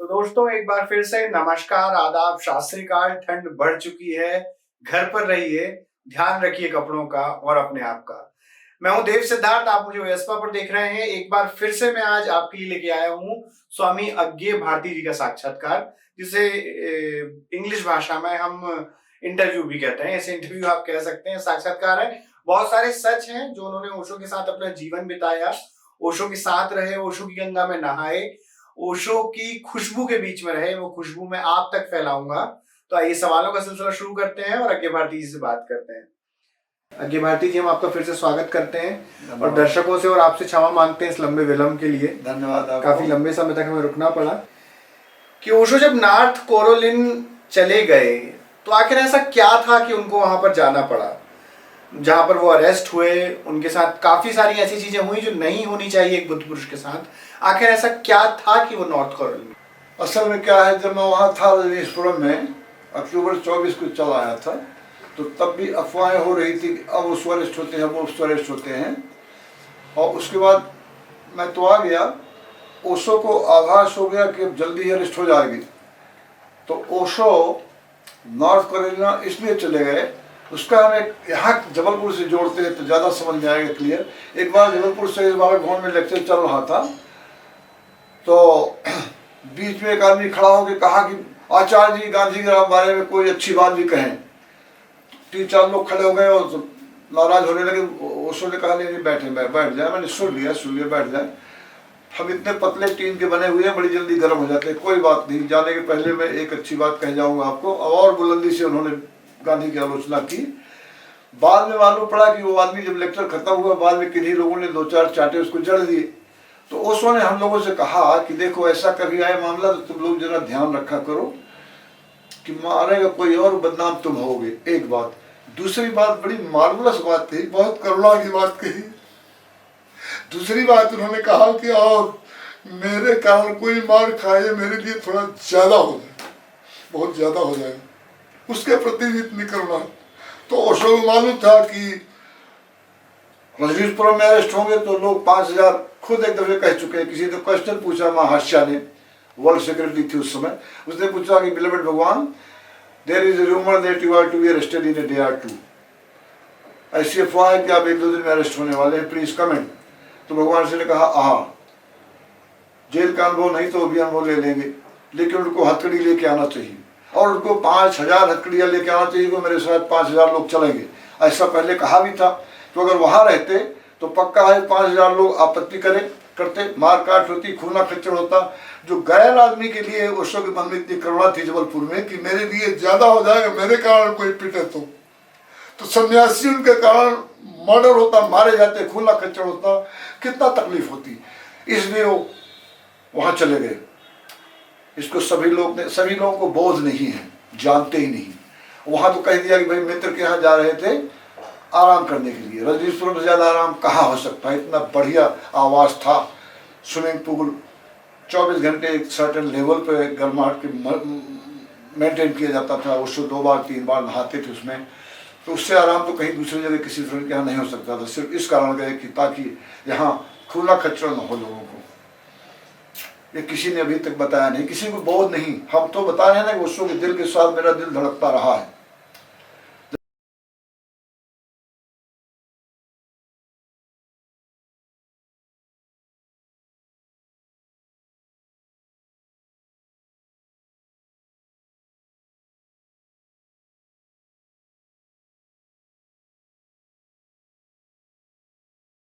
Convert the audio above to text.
तो दोस्तों एक बार फिर से नमस्कार, आदाब, सत श्री अकाल। ठंड बढ़ चुकी है, घर पर रहिए, ध्यान रखिए कपड़ों का और अपने आप का। मैं हूं देव सिद्धार्थ, आप मुझे वेस्पा पर देख रहे हैं। एक बार फिर से मैं आज आपके लिए लेके आया हूं स्वामी अज्ञे भारती जी का साक्षात्कार, जिसे इंग्लिश भाषा में हम इंटरव्यू भी कहते हैं। ऐसे इंटरव्यू आप कह सकते हैं, साक्षात्कार है। बहुत सारे सच हैं जो उन्होंने ओशो के साथ अपना जीवन बिताया, ओशो के साथ रहे, ओशो की गंगा में नहाए, ओशो की खुशबू के बीच में रहे, वो खुशबू मैं आप तक फैलाऊंगा। तो आइए सवालों का सिलसिला शुरू करते हैं और अज्ञे भारती जी से बात करते हैं। अज्ञे भारती जी, हम आपका फिर से स्वागत करते हैं और दर्शकों से और आपसे क्षमा मांगते हैं इस लंबे विलंब के लिए। धन्यवाद। काफी लंबे समय तक हमें रुकना पड़ा। कि ओशो जब नॉर्थ कैरोलिना चले गए तो आखिर ऐसा क्या था कि उनको वहां पर जाना पड़ा, जहां पर वो अरेस्ट हुए? उनके साथ काफी सारी ऐसी चीजें हुई जो नहीं होनी चाहिए एक बुद्ध पुरुष के साथ। आखिर ऐसा क्या था कि वो नॉर्थ कैरोलिना? असल में क्या है, जब मैं वहाँ था रजनीशपुरम में अक्टूबर 24 को चला आया था, तो तब भी अफवाहें हो रही थी कि अब उस अरेस्ट होते हैं, वो उस अरेस्ट होते हैं। और उसके बाद मैं तो आ गया, ओशो को आभास हो गया कि अब जल्दी ही अरेस्ट हो जाएगी। तो ओशो नॉर्थ कैरोलिना इसलिए चले गए, उसका हम एक यहाँ जबलपुर से जोड़ते हैं तो ज़्यादा समझ में आएगा क्लियर। एक बार जबलपुर से इस बार भवन में लेक्चर चल रहा था, तो बीच में एक आदमी खड़ा होकर कहा कि आचार्य जी गांधी के बारे में कोई अच्छी बात भी कहें। 3-4 लोग खड़े हो गए और नाराज होने लगे। ओशो ने कहा नहीं, बैठ जाए। मैंने सुन लिया, बैठ जाए। हम इतने पतले टीन के बने हुए हैं, बड़ी जल्दी गर्म हो जाते हैं। कोई बात नहीं, जाने के पहले मैं एक अच्छी बात कह जाऊंगा आपको। और बुलंदी से उन्होंने गांधी की आलोचना की। बाद में मालूम पड़ा कि वो आदमी जब लेक्चर खत्म हुआ, बाद में किन्हीं लोगों ने 2-4 चाटे उसको जड़ दिए। तो ओशो ने हम लोगों से कहा कि देखो ऐसा कभी आए मामला तो तुम लोग जरा ध्यान रखा करो कि मारेगा कोई और, बदनाम तुम होगे। एक बात। दूसरी बात, बड़ी मार्वलस बात कही, बहुत करुणा की बात कही। दूसरी बात उन्होंने कहा कि और मेरे कारण कोई मार खाए, मेरे लिए थोड़ा ज्यादा हो जाए, बहुत ज्यादा हो जाए, उसके प्रति भी इतनी करुणा। तो ओशो को मालूम था कि रजनीशपुरम में अरेस्ट होंगे तो लोग 5000 खुद एक दफे कह चुके हैं। किसी ने क्वेश्चन पूछा, महाशया ने, वर्ल्ड सेक्रेटरी थी उस समय, उसने पूछा कि beloved Bhagwan, there is a rumor that you are to be arrested in a day or two। ऐसी अफवाह है कि आप 1-2 दिन में अरेस्ट होने वाले हैं, प्लीज कमेंट। तो भगवान से ने कहा जेल का अनुभव नहीं तो अभी अनुभव ले लेंगे, लेकिन उनको हथकड़ी लेके आना चाहिए और उनको 5000 हथकड़ियाँ लेके आना चाहिए। मेरे साथ 5000 लोग चलेंगे, ऐसा पहले कहा भी था। तो अगर वहाँ रहते तो पक्का है 5000 लोग आपत्ति करते, मार काट होती, खूना खच्चर होता। जो गैर आदमी के लिए ओशो के मन में इतनी करुणा थी जबलपुर में कि मेरे लिए ज्यादा हो जाएगा, मेरे कारण कोई पिटे तो सन्यासी उनके कारण मर्डर होता, मारे जाते, खूना खच्चर होता, कितना तकलीफ होती। इसलिए वो वहाँ चले गए। इसको सभी लोगों को बोध नहीं है, जानते ही नहीं। वहाँ तो कह दिया कि भाई मित्र के यहाँ जा रहे थे आराम करने के लिए। रजनीशपुरम से ज़्यादा आराम कहाँ हो सकता है, इतना बढ़िया आवास था, स्विमिंग पूल, 24 घंटे एक सर्टेन लेवल पे गर्माहट के मेंटेन किया जाता था। उससे 2 बार 3 बार नहाते थे उसमें। तो उससे आराम तो कहीं दूसरी जगह किसी फ्रेंड के यहाँ नहीं हो सकता था। सिर्फ इस कारण गए कि ताकि यहाँ खूना खच्चर न हो लोगों को। ये किसी ने अभी तक बताया नहीं, किसी को बोध नहीं। हम तो बता रहे हैं ना कि ओशो के दिल के साथ मेरा दिल धड़कता रहा है।